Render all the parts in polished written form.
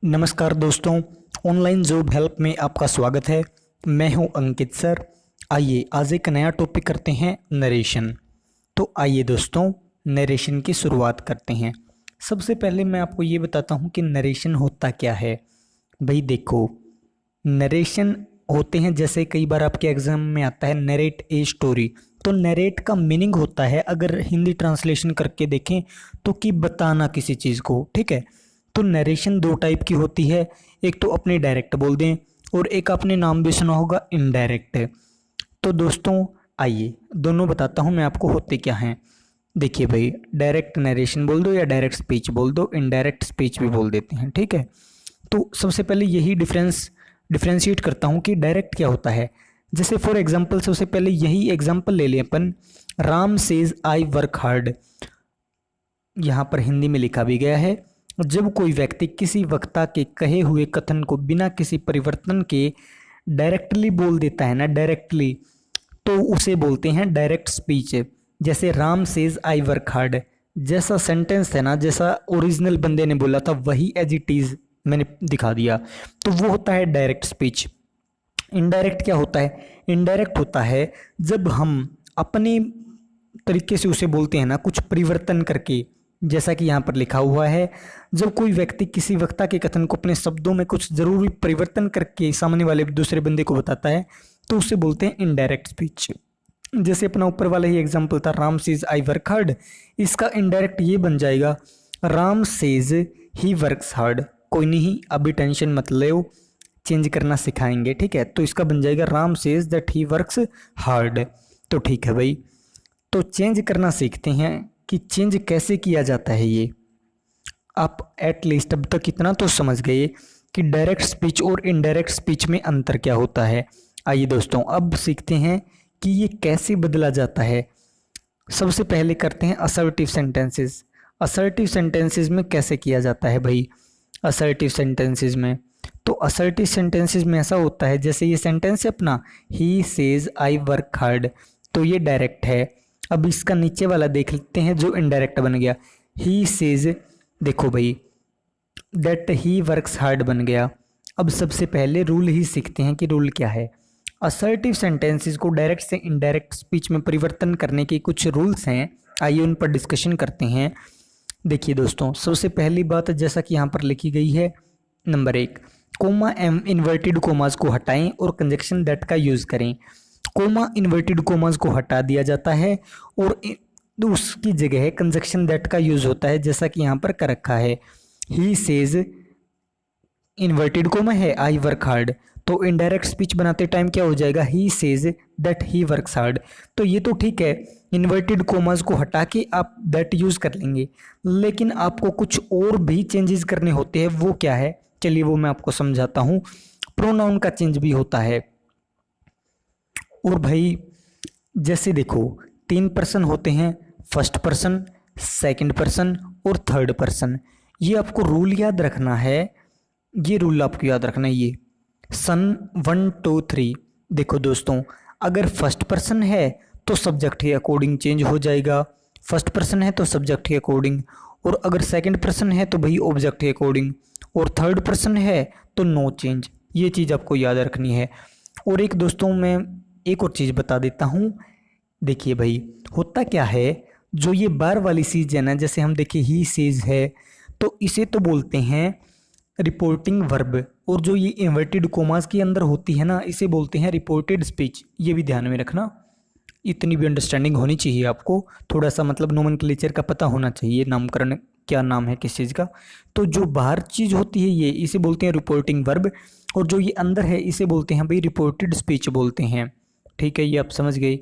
नमस्कार दोस्तों, online job help में आपका स्वागत है। मैं हूं अंकित सर। आइए आज एक नया टॉपिक करते हैं, नरेशन। तो आइए दोस्तों, नरेशन की शुरुआत करते हैं। सबसे पहले मैं आपको ये बताता हूं कि नरेशन होता क्या है। भाई देखो, नरेशन होते हैं, जैसे कई बार आपके एग्जाम में आता है नरेट ए स्टोरी। तो नरेट का मीनिंग होता है, अगर हिंदी ट्रांसलेशन करके देखें तो, कि बताना किसी चीज़ को। ठीक है, तो नरेशन दो टाइप की होती है। एक तो अपने डायरेक्ट बोल दें, और एक आपने नाम भी सुना होगा इनडायरेक्ट। तो दोस्तों आइए दोनों बताता हूँ मैं आपको होते क्या हैं। देखिए भाई, डायरेक्ट नरेशन बोल दो या डायरेक्ट स्पीच बोल दो, इनडायरेक्ट स्पीच भी बोल देते हैं। ठीक है, तो सबसे पहले यही डिफ्रेंशिएट करता हूँ कि डायरेक्ट क्या होता है। जैसे फॉर एग्जांपल, सबसे पहले यही एग्जांपल ले लें अपन। Ram says I work hard, यहाँ पर हिंदी में लिखा भी गया है। जब कोई व्यक्ति किसी वक्ता के कहे हुए कथन को बिना किसी परिवर्तन के डायरेक्टली बोल देता है ना, डायरेक्टली, तो उसे बोलते हैं डायरेक्ट स्पीच। जैसे Ram says I work hard, जैसा सेंटेंस है ना, जैसा ओरिजिनल बंदे ने बोला था वही एज इट इज मैंने दिखा दिया, तो वो होता है डायरेक्ट स्पीच। इनडायरेक्ट क्या होता है? इनडायरेक्ट होता है जब हम अपने तरीके से उसे बोलते हैं ना, कुछ परिवर्तन करके। जैसा कि यहाँ पर लिखा हुआ है, जब कोई व्यक्ति किसी वक्ता के कथन को अपने शब्दों में कुछ जरूरी परिवर्तन करके सामने वाले दूसरे बंदे को बताता है, तो उसे बोलते हैं इनडायरेक्ट स्पीच। जैसे अपना ऊपर वाला ही एग्जांपल था, Ram says I work hard, इसका इनडायरेक्ट ये बन जाएगा, Ram says he works hard. कोई नहीं, अभी टेंशन मत लो, चेंज करना सिखाएंगे। ठीक है, तो इसका बन जाएगा Ram says that he works hard. तो ठीक है भाई, तो चेंज करना सीखते हैं कि चेंज कैसे किया जाता है। ये आप एटलीस्ट अब तक इतना तो समझ गए कि डायरेक्ट स्पीच और इनडायरेक्ट स्पीच में अंतर क्या होता है। आइए दोस्तों, अब सीखते हैं कि ये कैसे बदला जाता है। सबसे पहले करते हैं असर्टिव सेंटेंसेस। असर्टिव सेंटेंसेस में कैसे किया जाता है भाई? असर्टिव सेंटेंसेस में, तो असर्टिव सेंटेंसेस में ऐसा होता है, जैसे ये सेंटेंस है अपना, ही सेज आई वर्क हार्ड, तो ये डायरेक्ट है। अब इसका नीचे वाला देख लेते हैं जो इनडायरेक्ट बन गया, ही सेज। देखो भाई, दैट ही वर्क्स हार्ड बन गया। अब सबसे पहले रूल ही सीखते हैं कि रूल क्या है। असर्टिव सेंटेंसेस को डायरेक्ट से इनडायरेक्ट स्पीच में परिवर्तन करने के कुछ रूल्स हैं, आइए उन पर डिस्कशन करते हैं। देखिए दोस्तों, सबसे पहली बात जैसा कि यहाँ पर लिखी गई है, नंबर 1, कोमा एम इन्वर्टेड कोमास को हटाएं और कंजक्शन दैट का यूज करें। कोमा इन्वर्टेड कोमास को हटा दिया जाता है और उसकी जगह कंजक्शन दैट का यूज होता है, जैसा कि यहाँ पर कर रखा है। ही सेज इन्वर्टेड कोमा है, आई वर्क हार्ड, तो इनडायरेक्ट स्पीच बनाते टाइम क्या हो जाएगा, he says that he works hard. तो ये तो ठीक है, इन्वर्टेड कोमास को हटा के आप दैट यूज कर लेंगे, लेकिन आपको कुछ और भी चेंजेस करने होते हैं। वो क्या है, चलिए वो मैं आपको समझाता हूँ। प्रोनाउन का चेंज भी होता है। और भाई जैसे देखो, 3 पर्सन होते हैं, फर्स्ट पर्सन, सेकंड पर्सन और थर्ड पर्सन। ये आपको रूल याद रखना है, ये रूल आपको याद रखना है। ये सन 1 2 3। देखो दोस्तों, अगर फर्स्ट पर्सन है तो सब्जेक्ट के अकॉर्डिंग चेंज हो जाएगा, फर्स्ट पर्सन है तो सब्जेक्ट के अकॉर्डिंग, और अगर सेकंड पर्सन है तो भाई ऑब्जेक्ट के अकॉर्डिंग, और थर्ड पर्सन है तो नो चेंज। ये चीज़ आपको याद रखनी है। और एक दोस्तों, मैं एक और चीज़ बता देता हूँ। देखिए भाई, होता क्या है, जो ये बार वाली चीज़ है ना, जैसे हम देखिए ही सेज है, तो इसे तो बोलते हैं रिपोर्टिंग वर्ब, और जो ये इन्वर्टेड कोमास के अंदर होती है ना, इसे बोलते हैं रिपोर्टेड स्पीच। ये भी ध्यान में रखना, इतनी भी अंडरस्टैंडिंग होनी चाहिए आपको, थोड़ा सा मतलब नोमेनक्लेचर का पता होना चाहिए, नामकरण क्या नाम है किस चीज़ का। तो जो बाहर चीज़ होती है ये, इसे बोलते हैं रिपोर्टिंग वर्ब, और जो ये अंदर है इसे बोलते हैं भाई रिपोर्टेड स्पीच बोलते हैं। ठीक है, ये आप समझ गए।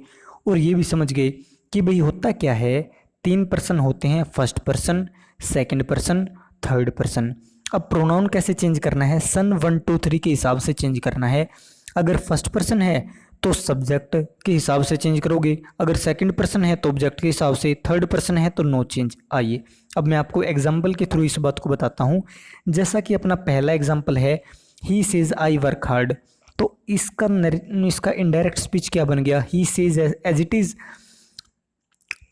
और ये भी समझ गए कि भाई होता क्या है, 3 पर्सन होते हैं, first person, second person, third person. अब प्रोनाउन कैसे चेंज करना है, सन 1 2 3 के हिसाब से चेंज करना है। अगर फर्स्ट पर्सन है तो सब्जेक्ट के हिसाब से चेंज करोगे, अगर सेकंड पर्सन है तो ऑब्जेक्ट के हिसाब से, थर्ड पर्सन है तो नो चेंज। आइए अब मैं आपको एग्जाम्पल के थ्रू इस बात को बताता हूँ। जैसा कि अपना पहला एग्जाम्पल है, he says I work hard, तो इसका इनडायरेक्ट स्पीच क्या बन गया, he says as it is.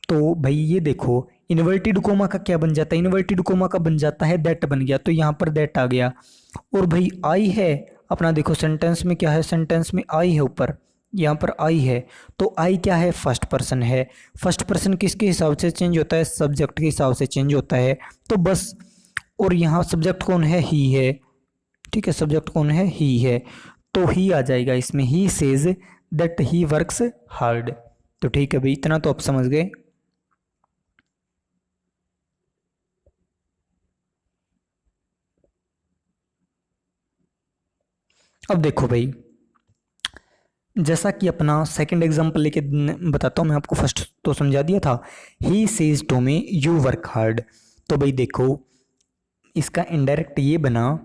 तो भाई ये देखो, इन्वर्टेड कोमा का क्या बन जाता है, इन्वर्टेड कोमा का बन जाता है दैट बन गया, तो यहाँ पर दैट आ गया। और भाई आई है अपना, देखो सेंटेंस में क्या है, सेंटेंस में आई है, ऊपर यहाँ पर आई है, तो आई क्या है, फर्स्ट पर्सन है। फर्स्ट पर्सन किसके हिसाब से चेंज होता है, सब्जेक्ट के हिसाब से चेंज होता है, तो बस। और यहाँ सब्जेक्ट कौन है, ही है, ठीक है, सब्जेक्ट कौन है, ही है, तो ही आ जाएगा इसमें, he says that he works hard. तो ठीक है भाई, इतना तो आप समझ गए। अब देखो भाई, जैसा कि अपना सेकंड एग्जांपल लेके बताता हूँ मैं आपको, फर्स्ट तो समझा दिया था, he says to me you work hard. तो भाई देखो, इसका इनडायरेक्ट ये बना,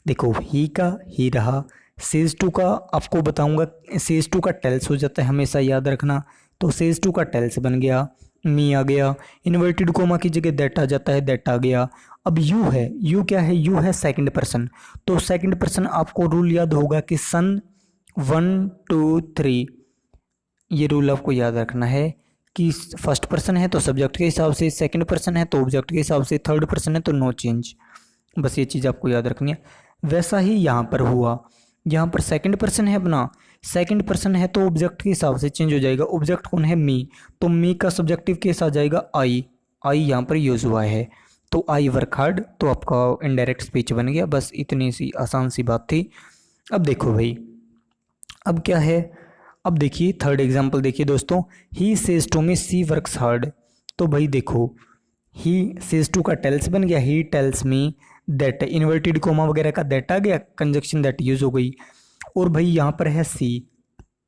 देखो ही का ही रहा, सेज टू का आपको बताऊंगा, सेज टू का टेल्स हो जाता है, हमेशा याद रखना। तो सेज टू का टेल्स बन गया, मी आ गया, इन्वर्टेड कोमा की जगह दैट आ जाता है, दैट आ गया। अब यू है, यू क्या है, यू है सेकंड पर्सन। तो सेकंड पर्सन आपको रूल याद होगा कि सन 1 2 3, ये रूल आपको याद रखना है कि फर्स्ट पर्सन है तो सब्जेक्ट के हिसाब से, सेकंड पर्सन है तो ऑब्जेक्ट के हिसाब से, थर्ड पर्सन है तो नो चेंज। बस ये चीज़ आपको याद रखनी है। वैसा ही यहाँ पर हुआ, यहाँ पर सेकंड पर्सन है अपना, सेकंड पर्सन है तो ऑब्जेक्ट के हिसाब से चेंज हो जाएगा। ऑब्जेक्ट कौन है, मी, तो मी का सब्जेक्टिव केस आ जाएगा आई, आई यहाँ पर यूज हुआ है, तो आई वर्क हार्ड, तो आपका इनडायरेक्ट स्पीच बन गया। बस इतनी सी आसान सी बात थी। अब देखो भाई, अब क्या है, अब देखिए थर्ड एग्जाम्पल देखिए दोस्तों, he says to me she works hard. तो भाई देखो, ही सेज टू का टेल्स बन गया, he tells me that, inverted comma वगैरह का दैट आ गया, कंजक्शन दैट यूज हो गई। और भाई यहाँ पर है सी,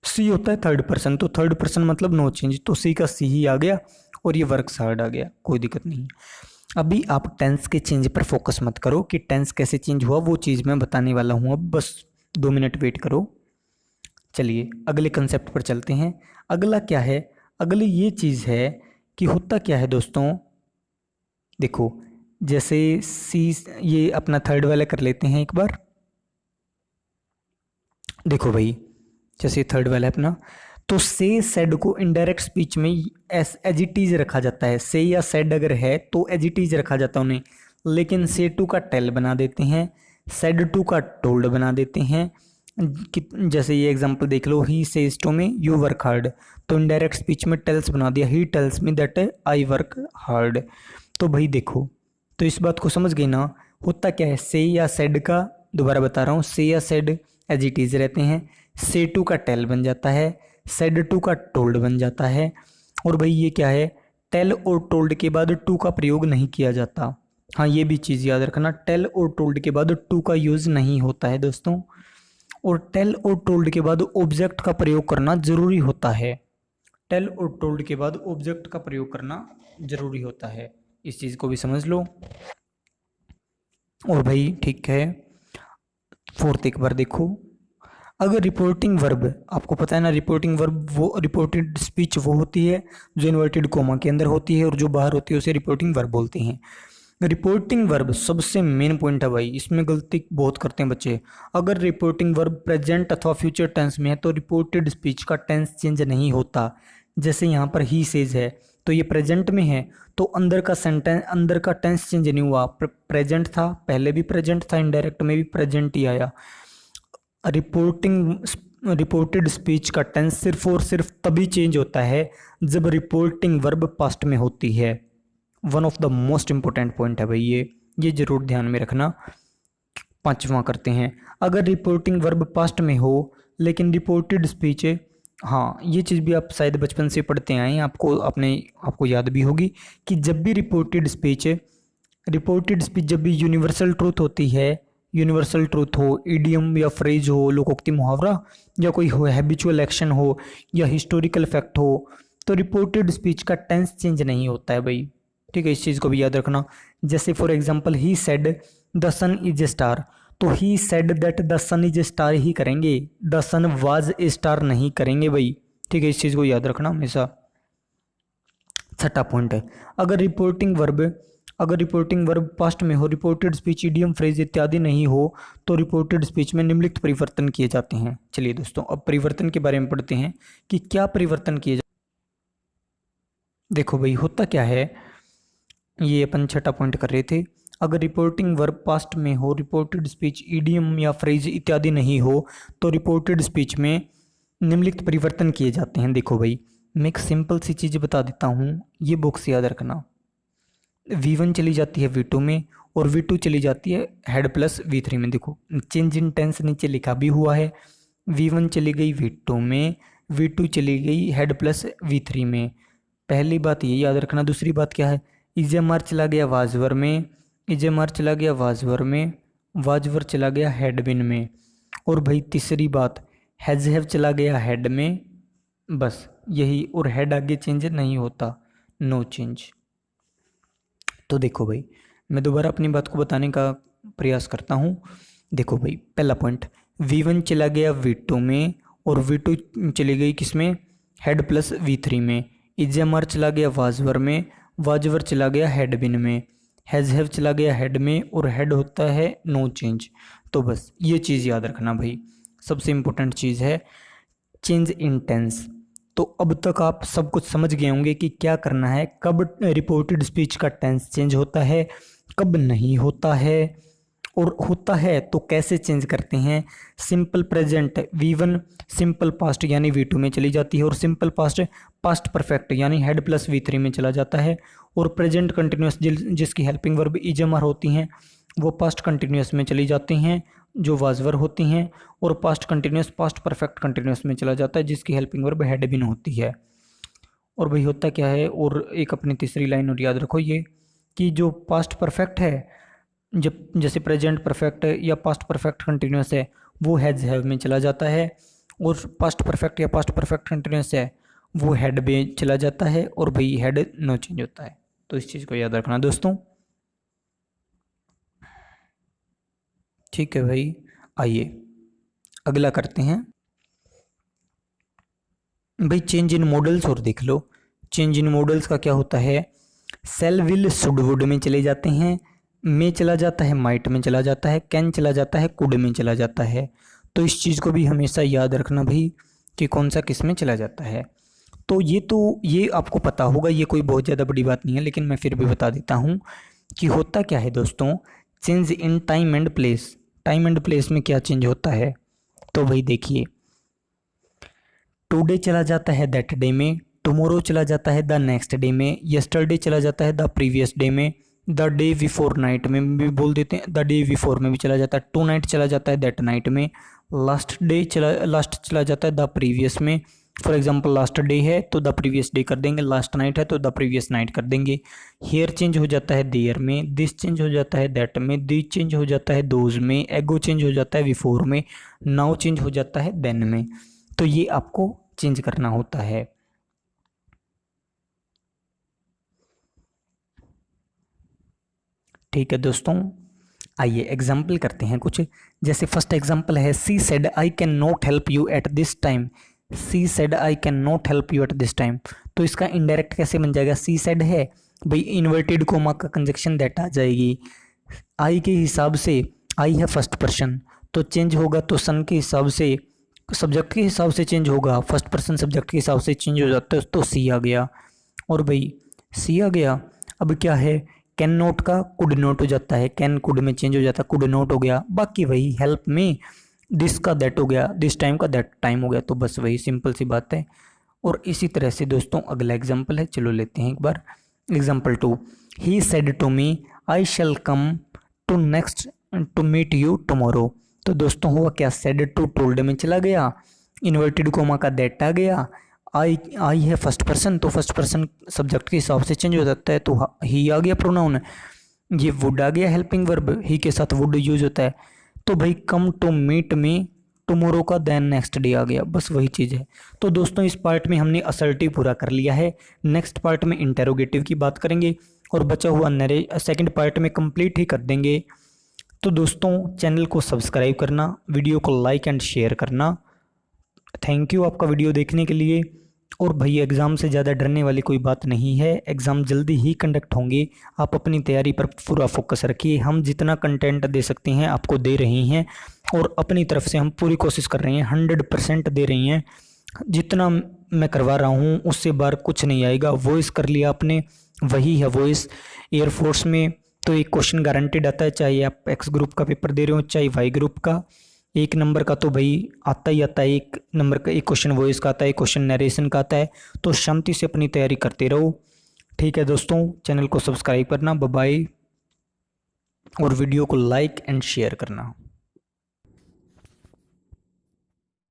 सी होता है थर्ड पर्सन, तो थर्ड पर्सन मतलब नो चेंज, तो सी का सी ही आ गया और ये वर्क्स हार्ड आ गया, कोई दिक्कत नहीं। अभी आप टेंस के चेंज पर फोकस मत करो कि टेंस कैसे चेंज हुआ, वो चीज़ मैं बताने वाला हूँ, अब बस 2 मिनट वेट करो। चलिए अगले कंसेप्ट पर चलते हैं। अगला क्या है, अगली ये चीज़ है कि होता क्या है दोस्तों, देखो जैसे सी, ये अपना थर्ड वाला कर लेते हैं एक बार। देखो भाई, जैसे थर्ड वाला है अपना, तो से सेड को इनडायरेक्ट स्पीच में एज इट इज रखा जाता है। से या सेड अगर है तो एज इट इज रखा जाता है उन्हें, लेकिन से टू का टेल बना देते हैं, सेड टू का टोल्ड बना देते हैं। जैसे ये एग्जांपल देख लो, he says to me you work hard, तो इनडायरेक्ट स्पीच में टेल्स बना दिया, he tells me that I work hard. तो भाई देखो, तो इस बात को समझ गए ना, होता क्या है, से या सेड का, दोबारा बता रहा हूँ, से या सेड एज इट इज रहते हैं, से टू का टेल बन जाता है, सेड टू का टोल्ड बन जाता है। और भाई ये क्या है, टेल और टोल्ड के बाद टू का प्रयोग नहीं किया जाता। हाँ ये भी चीज़ याद रखना, टेल और टोल्ड के बाद टू का यूज़ नहीं होता है दोस्तों। और टेल और टोल्ड के बाद ऑब्जेक्ट का प्रयोग करना जरूरी होता है, टेल और टोल्ड के बाद ऑब्जेक्ट का प्रयोग करना जरूरी होता है, इस चीज़ को भी समझ लो। और भाई ठीक है, फोर्थ एक बार देखो, अगर रिपोर्टिंग वर्ब, आपको पता है ना रिपोर्टिंग वर्ब, वो रिपोर्टेड स्पीच वो होती है जो इन्वर्टेड कोमा के अंदर होती है, और जो बाहर होती है उसे रिपोर्टिंग वर्ब बोलते हैं। रिपोर्टिंग वर्ब सबसे मेन पॉइंट है भाई, इसमें गलती बहुत करते हैं बच्चे। अगर रिपोर्टिंग वर्ब प्रेजेंट अथवा फ्यूचर टेंस में है तो रिपोर्टेड स्पीच का टेंस चेंज नहीं होता। जैसे यहाँ पर ही सेज है, तो ये प्रेजेंट में है, तो अंदर का सेंटेंस, अंदर का टेंस चेंज नहीं हुआ, प्रेजेंट था, पहले भी प्रेजेंट था, इनडायरेक्ट में भी प्रेजेंट ही आया। रिपोर्टेड स्पीच का टेंस सिर्फ और सिर्फ तभी चेंज होता है जब रिपोर्टिंग वर्ब पास्ट में होती है। One of the most important point है भाई ये जरूर ध्यान में रखना। पांचवा करते हैं, अगर रिपोर्टिंग वर्ब पास्ट में हो लेकिन रिपोर्टेड स्पीच, हाँ ये चीज़ भी आप शायद बचपन से पढ़ते आए हैं, आपको याद भी होगी कि जब भी रिपोर्टेड स्पीच जब भी यूनिवर्सल ट्रूथ होती है, यूनिवर्सल ट्रूथ हो, इडियम या फ्रेज हो, लोकोक्ति मुहावरा, या कोई हो हैबिचुअल एक्शन हो, या हिस्टोरिकल फैक्ट हो, तो रिपोर्टेड स्पीच का टेंस चेंज नहीं होता है भाई, ठीक है, इस चीज़ को भी याद रखना। जैसे for example he said the sun is a star, तो he said that the sun is a star ही करेंगे, the sun was a star नहीं करेंगे भाई, ठीक है, इस चीज़ को याद रखना हमेशा। छठा पॉइंट है, अगर रिपोर्टिंग वर्ब पास्ट में हो, रिपोर्टेड स्पीच इडियम फ्रेज इत्यादि नहीं हो, तो रिपोर्टेड स्पीच में निम्नलिखित परिवर्तन किए जाते हैं। चलिए दोस्तों अब परिवर्तन के बारे में पढ़ते हैं कि क्या परिवर्तन किए जाते। देखो भाई होता क्या है, ये अपन छठा पॉइंट कर रहे थे, अगर रिपोर्टिंग वर्ब पास्ट में हो, रिपोर्टेड स्पीच ईडियम या फ्रेज इत्यादि नहीं हो, तो रिपोर्टेड स्पीच में निम्नलिखित परिवर्तन किए जाते हैं। देखो भाई, मैं एक सिंपल सी चीज़ बता देता हूँ, ये बॉक्स याद रखना। V1 चली जाती है V2 में और V2 चली जाती है हेड प्लस V3 में। देखो चेंज इन टेंस नीचे लिखा भी हुआ है। V1 चली गई V2 में, V2 चली गई हेड प्लस V3 में। पहली बात ये याद रखना। दूसरी बात क्या है, इजेमआर चला गया वाजवर में, इजेमआर चला गया वाजवर में, वाजवर चला गया हेडबिन में। और भाई तीसरी बात, हैव चला गया हेड में, बस यही। और हेड आगे चेंज नहीं होता, नो चेंज। तो देखो भाई, मैं दोबारा अपनी बात को बताने का प्रयास करता हूँ। देखो भाई, पहला पॉइंट, V1 चला गया V2 में और V2 चली गई किस में, हेड प्लस V3 में। इजेमआर चला गया वाजवर में, वाजवर चला गया हेडबिन में। हैव चला गया हेड में और हेड होता है नो चेंज। तो बस ये चीज़ याद रखना भाई, सबसे इम्पोर्टेंट चीज़ है चेंज इन टेंस। तो अब तक आप सब कुछ समझ गए होंगे कि क्या करना है, कब रिपोर्टेड स्पीच का टेंस चेंज होता है, कब नहीं होता है, और होता है तो कैसे चेंज करते हैं। Simple present V1 simple past यानी V2 में चली जाती है और सिंपल पास्ट पास्ट परफेक्ट यानी हेड प्लस V3 में चला जाता है। और प्रेजेंट कंटिन्यूस जिसकी हेल्पिंग वर्ब इजेमआर होती हैं वो पास्ट कंटिन्यूस में चली जाती हैं जो वाजवर होती हैं। और past continuous past perfect continuous में चला जाता है जिसकी हेल्पिंग वर्ब हैड बीन होती है। और भाई होता क्या है, और एक अपनी तीसरी लाइन और याद रखो ये, कि जो पास्ट परफेक्ट है, जब जैसे प्रेजेंट परफेक्ट या पास्ट परफेक्ट कंटिन्यूस है वो हैव में चला जाता है, और पास्ट परफेक्ट या पास्ट परफेक्ट कंटिन्यूस है वो हेड में चला जाता है, और भाई हेड नो चेंज होता है। तो इस चीज़ को याद रखना दोस्तों, ठीक है भाई। आइए अगला करते हैं भाई, चेंज इन मॉडल्स। और देख लो चेंज इन मॉडल्स का क्या होता है, सेल विल शुड वुड में चले जाते हैं, में चला जाता है, माइट में चला जाता है, कैन चला जाता है, कुड में चला जाता है। तो इस चीज़ को भी हमेशा याद रखना भाई कि कौन सा किस में चला जाता है। तो ये आपको पता होगा, ये कोई बहुत ज़्यादा बड़ी बात नहीं है, लेकिन मैं फिर भी बता देता हूँ कि होता क्या है दोस्तों, change in time and place. Time and place में क्या चेंज होता है, तो भाई देखिए, टुडे चला जाता है दैट डे में, टुमारो चला जाता है द नेक्स्ट डे में, यस्टरडे चला जाता है द प्रीवियस डे में, द डे बिफोर नाइट में भी बोल देते हैं, द डे बिफोर में भी चला जाता है, टू नाइट चला जाता है दैट नाइट में, लास्ट चला जाता है द प्रीवियस में। फॉर एग्जाम्पल लास्ट डे है तो द प्रीवियस डे कर देंगे, लास्ट नाइट है तो द प्रीवियस नाइट कर देंगे। हेयर चेंज हो जाता है देयर में, दिस चेंज हो जाता है दैट में, दी चेंज हो जाता है दोज में, एगो चेंज हो जाता है बिफोर में, नाउ चेंज हो जाता है देन में। तो ये आपको चेंज करना होता है। ठीक है दोस्तों, आइए एग्जाम्पल करते हैं कुछ। जैसे फर्स्ट एग्जाम्पल है, she said I can not help you at this time. She said I can not help you at this time, तो इसका इनडायरेक्ट कैसे बन जाएगा, सी सेड है भाई, इन्वर्टेड कोमा का कंजक्शन दैट आ जाएगी। आई के हिसाब से, आई है फर्स्ट पर्सन तो चेंज होगा, तो सन के हिसाब से सब्जेक्ट के हिसाब से चेंज होगा, फर्स्ट पर्सन सब्जेक्ट के हिसाब से चेंज हो जाता है, तो सी आ गया। और भाई सी आ गया, अब क्या है, कैन नोट का कुड नोट हो जाता है, कैन कुड में चेंज हो जाता है, कुड नोट हो गया। बाकी वही हेल्प में दिस का दैट हो गया, दिस टाइम का दैट टाइम हो गया। तो बस वही सिंपल सी बात है। और इसी तरह से दोस्तों अगला एग्जाम्पल है, चलो लेते हैं एक बार। Example 2, he said to me I shall come to next to meet you tomorrow. तो दोस्तों हुआ क्या, सेड टू टोल्ड में चला गया, इन्वर्टेड कोमा का दैट आ गया, आई है फर्स्ट पर्सन तो फर्स्ट पर्सन सब्जेक्ट के हिसाब से चेंज हो जाता है, तो ही आ गया प्रोनाउन, ये वुड आ गया हेल्पिंग वर्ब, ही के साथ वुड यूज होता है। तो भाई कम टू मीट में टुमारो का देन नेक्स्ट डे आ गया, बस वही चीज़ है। तो दोस्तों इस पार्ट में हमने असर्टिव पूरा कर लिया है। नेक्स्ट पार्ट में इंटेरोगेटिव की बात करेंगे और बचा हुआ सेकंड पार्ट में कंप्लीट ही कर देंगे। तो दोस्तों चैनल को सब्सक्राइब करना, वीडियो को लाइक एंड शेयर करना। थैंक यू आपका वीडियो देखने के लिए। और भाई एग्ज़ाम से ज़्यादा डरने वाली कोई बात नहीं है, एग्ज़ाम जल्दी ही कंडक्ट होंगे, आप अपनी तैयारी पर पूरा फोकस रखिए। हम जितना कंटेंट दे सकते हैं आपको दे रहे हैं और अपनी तरफ से हम पूरी कोशिश कर रहे हैं, 100% दे रही हैं। जितना मैं करवा रहा हूँ उससे बाहर कुछ नहीं आएगा। वॉइस कर लिया आपने, वही है वॉइस। एयरफोर्स में तो एक क्वेश्चन गारंटेड आता है, चाहे आप एक्स ग्रुप का पेपर दे रहे हो चाहे वाई ग्रुप का। 1 नंबर का तो भाई आता ही आता है, 1 नंबर का एक क्वेश्चन वॉइस का आता है, एक क्वेश्चन नरेशन का आता है। तो शांति से अपनी तैयारी करते रहो। ठीक है दोस्तों, चैनल को सब्सक्राइब करना, बाय बाय, और वीडियो को लाइक एंड शेयर करना।